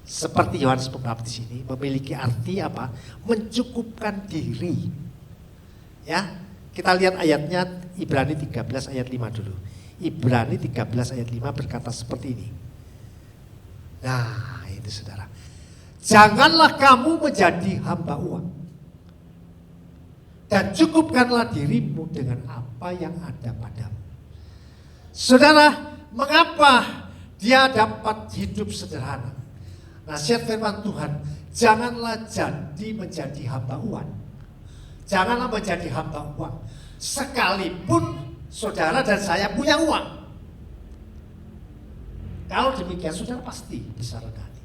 seperti Yohanes Pembaptis ini memiliki arti apa? Mencukupkan diri. Ya, kita lihat ayatnya Ibrani 13 ayat 5 dulu. Ibrani 13 ayat 5 berkata seperti ini. Nah, itu saudara. Janganlah kamu menjadi hamba uang, dan cukupkanlah dirimu dengan apa yang ada padamu. Saudara, mengapa dia dapat hidup sederhana? Nasihat firman Tuhan, janganlah menjadi hamba uang. Janganlah menjadi hamba uang. Sekalipun saudara dan saya punya uang. Kalau demikian saudara pasti bisa rendah hati.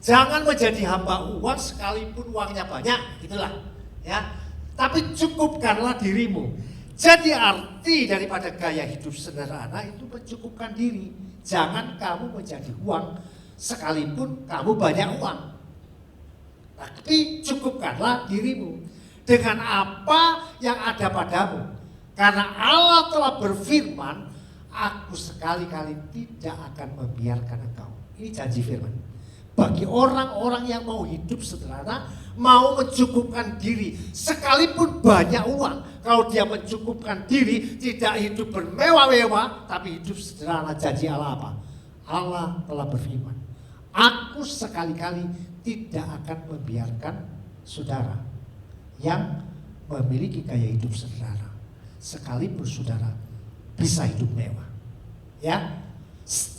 Jangan menjadi hamba uang sekalipun uangnya banyak, gitulah. Ya, tapi cukupkanlah dirimu. Jadi arti daripada gaya hidup sederhana itu mencukupkan diri. Jangan kamu menjadi uang sekalipun kamu banyak uang. Tapi cukupkanlah dirimu dengan apa yang ada padamu. Karena Allah telah berfirman, aku sekali-kali tidak akan membiarkan engkau. Ini janji firman. Bagi orang-orang yang mau hidup sederhana, mau mencukupkan diri, sekalipun banyak uang. Kalau dia mencukupkan diri, tidak hidup bermewah-mewah, tapi hidup sederhana, janji Allah apa? Allah telah berfirman, aku sekali-kali tidak akan membiarkan saudara yang memiliki gaya hidup sederhana, sekalipun saudara bisa hidup mewah. Ya,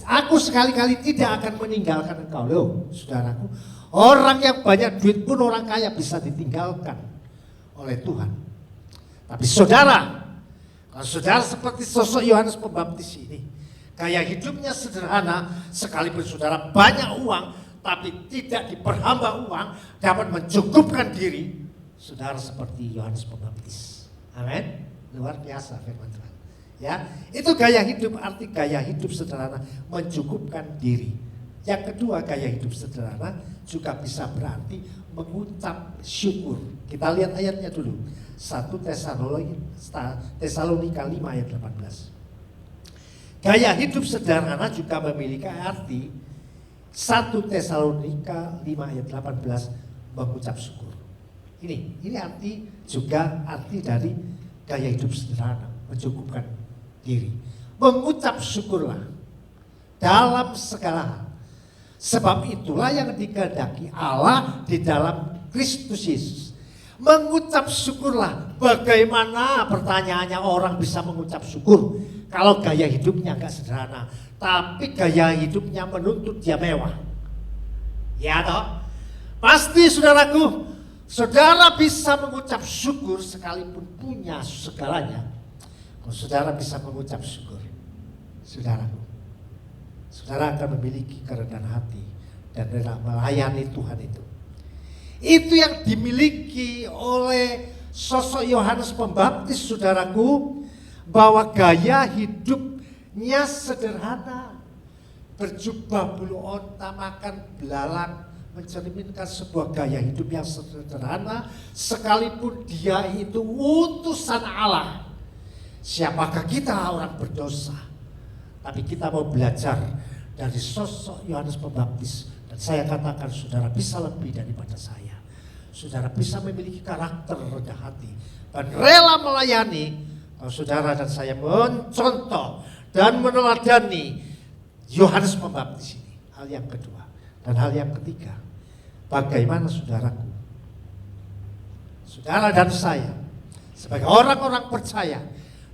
aku sekali-kali tidak akan meninggalkan engkau. Loh, saudaraku, orang yang banyak duit pun orang kaya bisa ditinggalkan oleh Tuhan. Tapi saudara, kalau saudara seperti sosok Yohanes Pembaptis ini, gaya hidupnya sederhana, sekalipun saudara banyak uang, tapi tidak diperhamba uang, dapat mencukupkan diri, saudara seperti Yohanes Pembaptis. Amin. Luar biasa firman Tuhan. Ya, itu gaya hidup, arti gaya hidup sederhana, mencukupkan diri. Yang kedua, gaya hidup sederhana juga bisa berarti mengucap syukur. Kita lihat ayatnya dulu. 1 Tesalonika 5 ayat 18. Gaya hidup sederhana juga memiliki arti 1 Tesalonika 5 ayat 18 mengucap syukur. Ini arti dari gaya hidup sederhana, mencukupkan diri. Mengucap syukurlah dalam segala hal. Sebab itulah yang dikehendaki Allah di dalam Kristus Yesus. Mengucap syukurlah. Bagaimana pertanyaannya orang bisa mengucap syukur kalau gaya hidupnya enggak sederhana, tapi gaya hidupnya menuntut dia mewah? Ya toh? Pasti saudaraku, saudara bisa mengucap syukur sekalipun punya segalanya. Kalau saudara bisa mengucap syukur, saudaraku, saudara akan memiliki kerendahan hati dan rela melayani Tuhan itu. Itu yang dimiliki oleh sosok Yohanes Pembaptis, saudaraku, bahwa gaya hidupnya sederhana, berjubah bulu onta, makan belalang, mencerminkan sebuah gaya hidup yang sederhana, sekalipun dia itu utusan Allah. Siapakah kita orang berdosa? Tapi kita mau belajar dari sosok Yohanes Pembaptis, dan saya katakan saudara bisa lebih daripada saya. Saudara bisa memiliki karakter rendah hati dan rela melayani. Kalau saudara dan saya mencontoh dan meneladani Yohanes Pembaptis ini, hal yang kedua. Dan hal yang ketiga, bagaimana saudaraku, saudara dan saya sebagai orang-orang percaya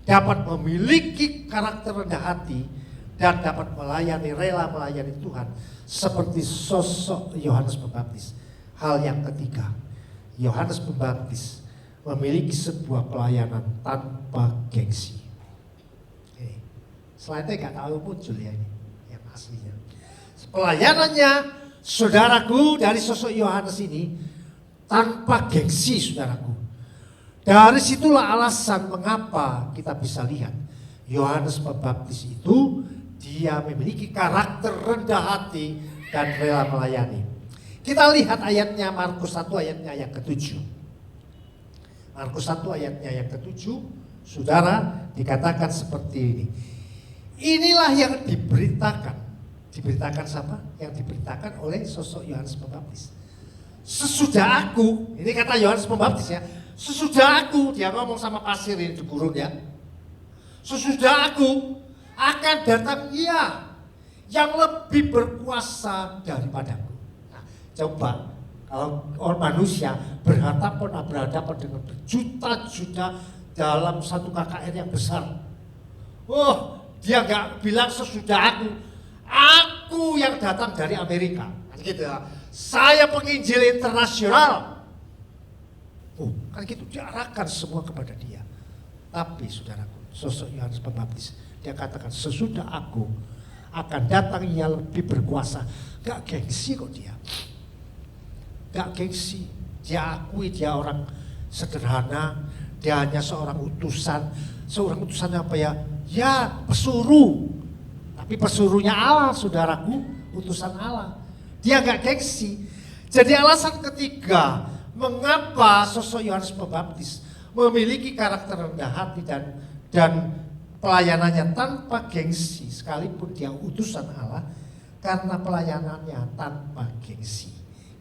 dapat memiliki karakter rendah hati dan dapat rela melayani Tuhan seperti sosok Yohanes Pembaptis. Hal yang ketiga, Yohanes Pembaptis memiliki sebuah pelayanan tanpa gengsi. Slide-nya nggak tahu muncul ya ini, yang aslinya. Pelayanannya, saudaraku, dari sosok Yohanes ini tanpa gengsi, saudaraku. Dari situlah alasan mengapa kita bisa lihat Yohanes Pembaptis itu dia memiliki karakter rendah hati dan rela melayani. Kita lihat ayatnya, Markus 1 ayatnya yang ke-7. Markus 1 ayatnya yang ke-7, saudara, dikatakan seperti ini. Inilah yang diberitakan. Diberitakan siapa? Yang diberitakan oleh sosok Yohanes Pembaptis. Sesudah aku, ini kata Yohanes Pembaptis ya, sesudah aku, dia ngomong sama pasir ini di gurun ya. Sesudah aku akan datang Ia yang lebih berkuasa daripadaku. Coba kalau orang manusia berhadapan dengan berjuta-juta dalam satu KKR yang besar. Oh, dia nggak bilang sesudah aku yang datang dari Amerika. Gitu ya. Saya penginjil internasional. Oh, kan gitu diarahkan semua kepada dia. Tapi saudaraku, sosok Yohanes Pembaptis, dia katakan sesudah aku akan datang Ia lebih berkuasa. Gak gengsi kok dia. Gak gengsi, dia akui dia orang sederhana, dia hanya seorang utusan apa ya? Ya pesuruh, tapi pesuruhnya Allah, saudaraku, utusan Allah. Dia gak gengsi. Jadi alasan ketiga, mengapa sosok Yohanes Pembaptis memiliki karakter rendah hati dan pelayanannya tanpa gengsi, sekalipun dia utusan Allah, karena pelayanannya tanpa gengsi.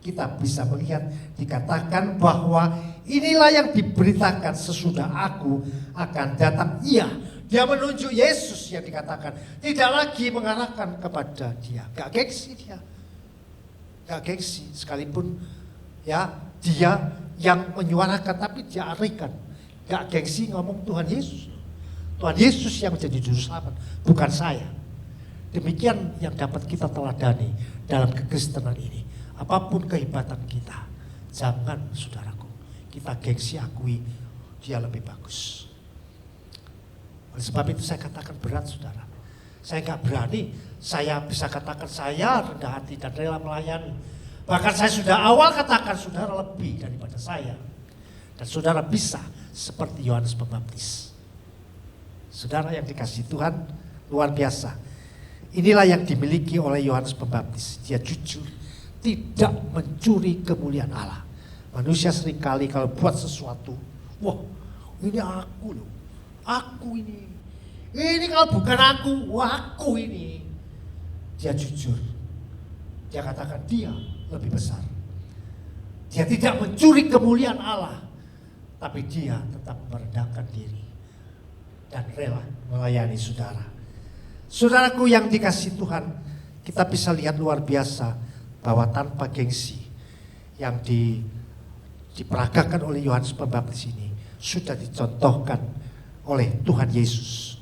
Kita bisa melihat dikatakan bahwa inilah yang diberitakan sesudah aku akan datang Ia. Dia menunjuk Yesus yang dikatakan, tidak lagi mengarahkan kepada dia. Gak gengsi dia. Gak gengsi, sekalipun ya dia yang menyuarakan, tapi dia arahkan. Gak gengsi ngomong Tuhan Yesus. Tuhan Yesus yang menjadi juru selamat, bukan saya. Demikian yang dapat kita teladani dalam kekristenan ini. Apapun kehebatan kita, jangan saudaraku, kita gengsi akui dia lebih bagus. Oleh sebab itu saya katakan berat saudara. Saya gak berani, saya bisa katakan saya rendah hati dan rela melayani. Bahkan saya sudah awal katakan saudara lebih daripada saya. Dan saudara bisa seperti Yohanes Pembaptis. Saudara yang dikasihi Tuhan, luar biasa. Inilah yang dimiliki oleh Yohanes Pembaptis. Dia jujur, tidak mencuri kemuliaan Allah. Manusia seringkali kalau buat sesuatu, wah ini aku loh, aku ini Ini kalau bukan aku ini. Dia jujur. Dia katakan dia lebih besar. Dia tidak mencuri kemuliaan Allah, tapi dia tetap merendahkan diri dan rela melayani saudara. Saudaraku yang dikasihi Tuhan, kita bisa lihat luar biasa bahwa tanpa gengsi yang diperagakan oleh Yohanes Pembaptis ini sudah dicontohkan oleh Tuhan Yesus.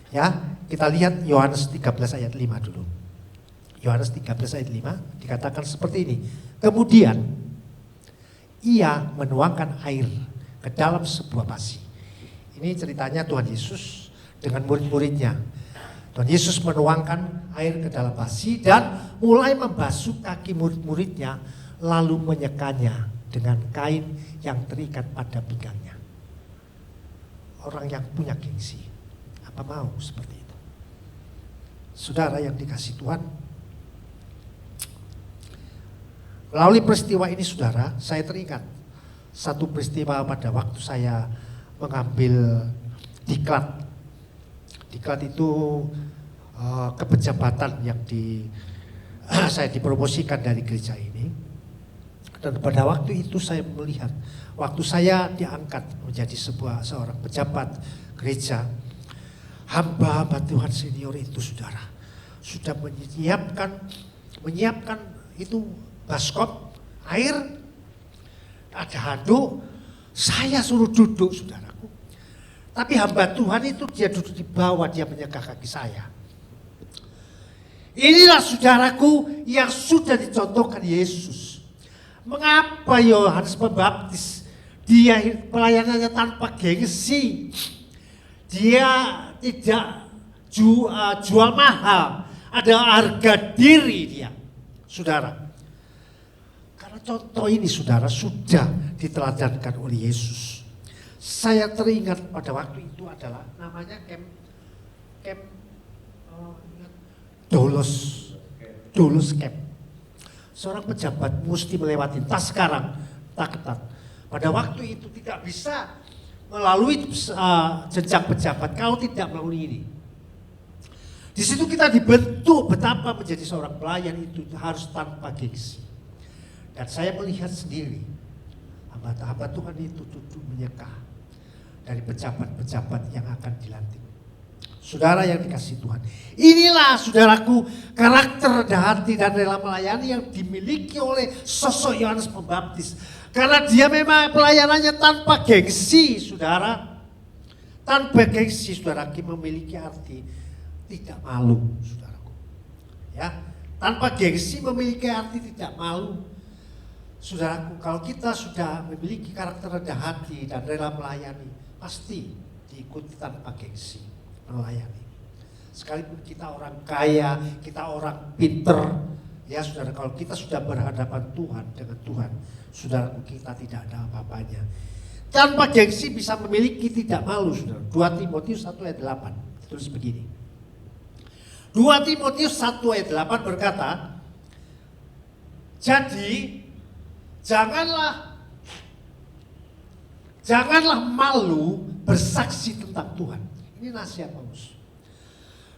Ya, kita lihat Yohanes 13 ayat 5 dulu. Yohanes 13 ayat 5 dikatakan seperti ini. Kemudian ia menuangkan air ke dalam sebuah basi. Ini ceritanya Tuhan Yesus dengan murid-muridnya. Tuhan Yesus menuangkan air ke dalam basi dan mulai membasuh kaki murid-muridnya, lalu menyekanya dengan kain yang terikat pada pinggangnya. Orang yang punya gengsi, apa mau seperti itu? Saudara yang dikasihi Tuhan, melalui peristiwa ini saudara, saya teringat satu peristiwa pada waktu saya mengambil diklat. Diklat itu kepejabatan yang saya dipromosikan dari gereja ini. Dan pada waktu itu saya melihat, waktu saya diangkat menjadi seorang pejabat gereja, hamba-hamba Tuhan senior itu saudara, sudah menyiapkan itu baskom, air, ada handuk, saya suruh duduk saudaraku. Tapi hamba Tuhan itu dia duduk di bawah, dia menyegah kaki saya. Inilah saudaraku yang sudah dicontohkan Yesus. Mengapa Yohanes Pembaptis dia pelayanannya tanpa gengsi? Dia tidak jual mahal, ada harga diri dia, saudara. Karena contoh ini saudara sudah diteladankan oleh Yesus. Saya teringat pada waktu itu adalah namanya camp Doulos Camp. Seorang pejabat mesti melewati tas sekarang tak ketat. Pada waktu itu tidak bisa melalui jenjang pejabat kalau tidak melalui ini. Di situ kita dibentuk betapa menjadi seorang pelayan itu harus tanpa gengsi. Dan saya melihat sendiri hamba Tuhan itu duduk menyekah dari pejabat-pejabat yang akan dilantik. Saudara yang dikasihi Tuhan, inilah saudaraku karakter rendah hati dan rela melayani yang dimiliki oleh sosok Yohanes Pembaptis. Karena dia memang pelayanannya tanpa gengsi, saudara. Tanpa gengsi, saudara, memiliki arti tidak malu, saudaraku. Ya, tanpa gengsi memiliki arti tidak malu. Saudaraku, kalau kita sudah memiliki karakter rendah hati dan rela melayani, pasti diikuti tanpa gengsi melayani. Sekalipun kita orang kaya, kita orang pinter, ya saudara, kalau kita sudah berhadapan Tuhan dengan Tuhan, saudaraku, kita tidak ada apa-apanya. Tanpa gengsi bisa memiliki tidak malu, saudara. 2 Timotius 1 ayat 8 tulis begini. 2 Timotius 1 ayat 8 berkata, jadi janganlah malu bersaksi tentang Tuhan. Ini nasihat Paulus.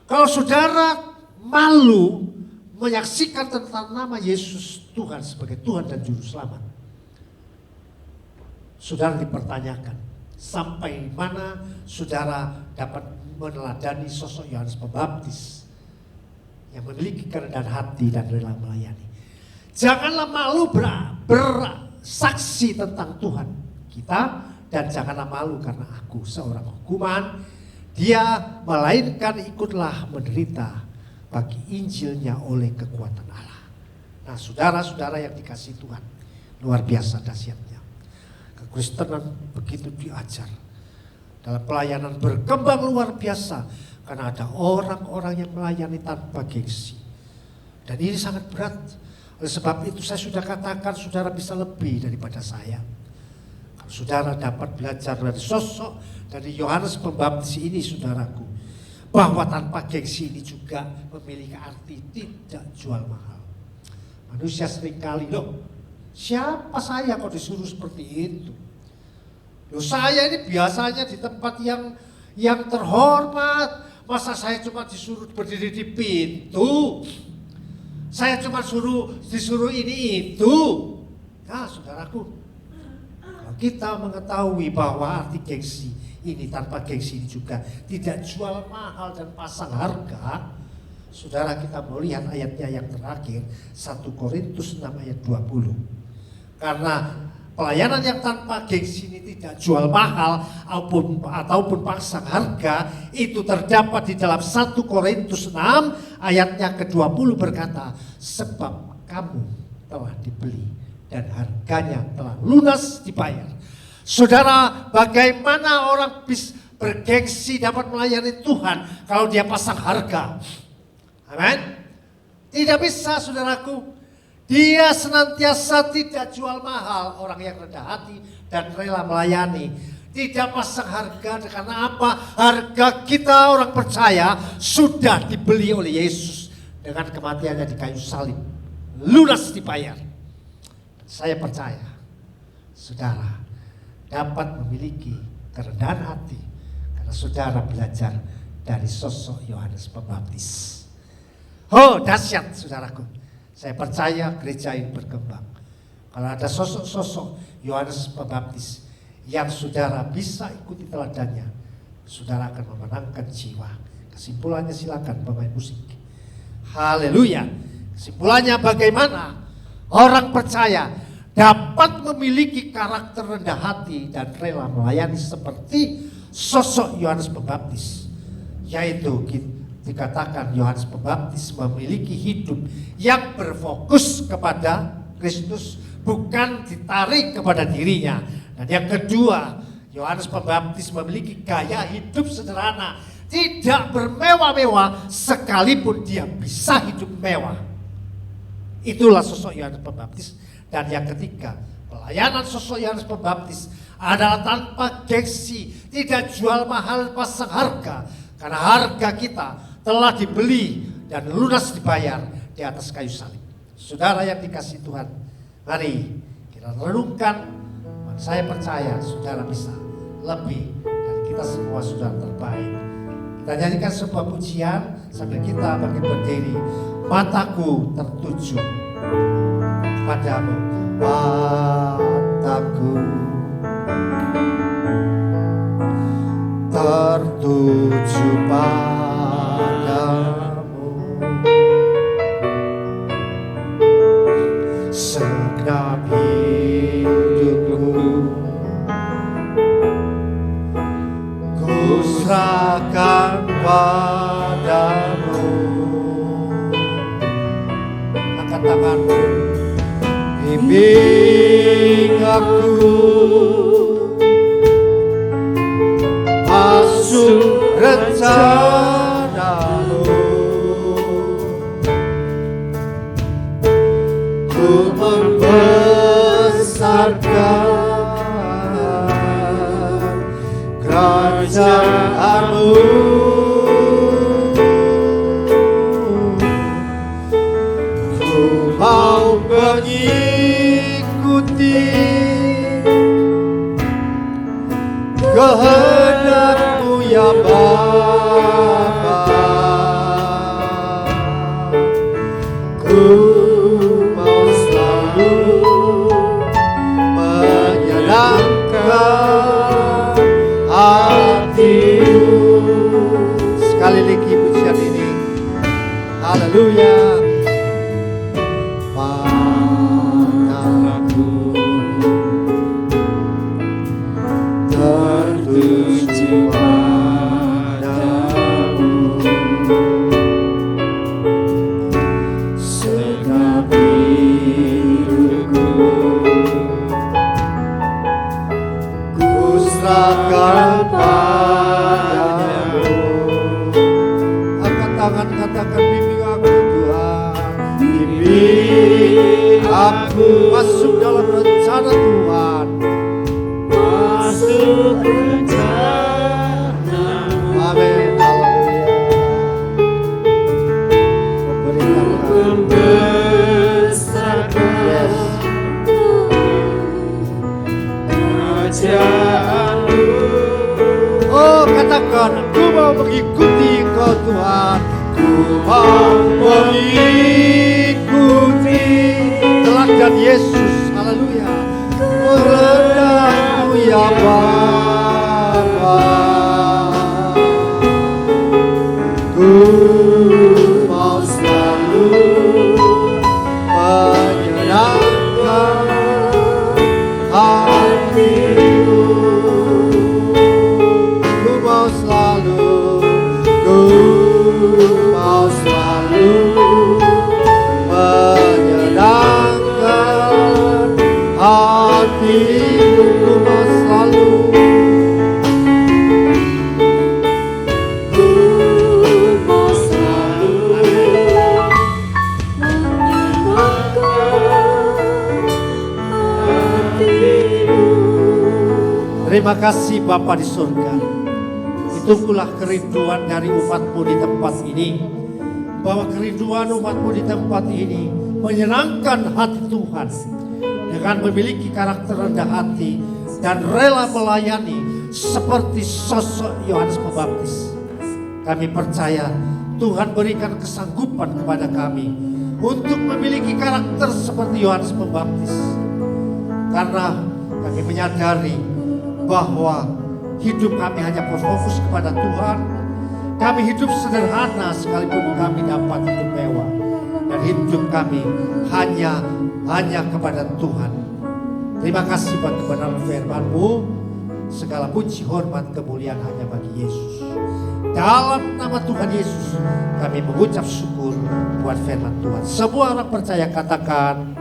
Kalau saudara malu menyaksikan tentang nama Yesus Tuhan sebagai Tuhan dan Juru Selamat, saudara dipertanyakan sampai mana saudara dapat meneladani sosok Yohanes Pembaptis yang memiliki kerendahan hati dan rela melayani. Janganlah malu bersaksi tentang Tuhan kita, dan janganlah malu karena aku seorang hukuman. Dia melainkan ikutlah menderita bagi Injilnya oleh kekuatan Allah. Nah, saudara-saudara yang dikasihi Tuhan, luar biasa dahsyatnya. Kekristenan begitu diajar. Dalam pelayanan berkembang luar biasa karena ada orang-orang yang melayani tanpa gengsi. Dan ini sangat berat. Oleh sebab itu saya sudah katakan saudara bisa lebih daripada saya. Kalau saudara dapat belajar dari sosok dari Yohanes Pembaptis ini, saudaraku, bahwa tanpa gengsi ini juga memiliki arti tidak jual mahal. Manusia seringkali, loh, siapa saya kok disuruh seperti itu? Loh, saya ini biasanya di tempat yang Yang terhormat, masa saya cuma disuruh berdiri di pintu? Saya cuma disuruh ini itu. Nah, saudaraku, kalau kita mengetahui bahwa arti gengsi ini tanpa gengsi ini juga tidak jual mahal dan pasang harga. Saudara, kita mau lihat ayatnya yang terakhir, 1 Korintus 6 ayat 20. Karena pelayanan yang tanpa gengsi ini tidak jual mahal ataupun pasang harga, itu terdapat di dalam 1 Korintus 6 ayatnya ke-20 berkata, sebab kamu telah dibeli dan harganya telah lunas dibayar. Saudara, bagaimana orang bisa bergengsi dapat melayani Tuhan kalau dia pasang harga? Amin. Tidak bisa, saudaraku. Dia senantiasa tidak jual mahal, orang yang rendah hati dan rela melayani. Tidak pasang harga, karena apa? Harga kita orang percaya sudah dibeli oleh Yesus dengan kematiannya di kayu salib. Lunas dibayar. Saya percaya, saudara dapat memiliki kerendahan hati karena saudara belajar dari sosok Yohanes Pembaptis. Oh, dahsyat, saudaraku. Saya percaya gereja ini berkembang kalau ada sosok-sosok Yohanes Pembaptis yang saudara bisa ikuti teladannya. Saudara akan memenangkan jiwa. Kesimpulannya silakan pemain musik. Haleluya. Kesimpulannya bagaimana orang percaya dapat memiliki karakter rendah hati dan rela melayani seperti sosok Yohanes Pembaptis, yaitu dikatakan Yohanes Pembaptis memiliki hidup yang berfokus kepada Kristus, bukan ditarik kepada dirinya. Dan yang kedua, Yohanes Pembaptis memiliki gaya hidup sederhana, tidak bermewah-mewah sekalipun dia bisa hidup mewah. Itulah sosok Yohanes Pembaptis. Dan yang ketiga, pelayanan sosok Yohanes Pembaptis adalah tanpa gengsi, tidak jual mahal pasang harga, karena harga kita telah dibeli dan lunas dibayar di atas kayu salib. Saudara yang dikasihi Tuhan, mari kita renungkan. Dan saya percaya saudara bisa lebih dari kita semua saudara terbaik. Kita nyanyikan sebuah pujian sambil kita bangkit berdiri. Mataku tertuju padamu, mataku tertuju padamu, segenap hidupku ku serahkan padamu. Angkat tanganmu, bimbing aku masuk rencanamu, ku membesarkan kerajaanmu. Ku mau mengikuti kehendak-Mu ya Bapa. Ku mau selalu menyenangkan hati-Mu. Sekali lagi pujian ini, haleluya. Katakan bimbing aku Tuhan, bimbing aku masuk dalam rencana Tuhan, masuk rencana. Amin, haleluya. Membesarkan kerajaanmu. Oh, katakan perjalanan. Ku mau mengikuti Engkau Tuhan. Ku mau mengikuti teladan Yesus. Haleluya. Merendahmu ya Bapa. Ku mau selalu menyenangkan hatimu. Ku mau selalu menyenangkan hatimu. Ku mau selalu Terima kasih Bapa di surga. Itulah kerinduan dari umat-Mu di tempat ini. Bahwa kerinduan umat-Mu di tempat ini menyenangkan hati Tuhan. Dengan memiliki karakter rendah hati dan rela melayani seperti sosok Yohanes Pembaptis. Kami percaya Tuhan berikan kesanggupan kepada kami untuk memiliki karakter seperti Yohanes Pembaptis. Karena kami menyadari bahwa hidup kami hanya berfokus kepada Tuhan. Kami hidup sederhana sekalipun kami dapat hidup mewah. Dan hidup kami hanya kepada Tuhan. Terima kasih buat kebenaran firman-Mu. Segala puji, hormat, kemuliaan hanya bagi Yesus. Dalam nama Tuhan Yesus kami mengucap syukur buat firman Tuhan. Semua orang percaya katakan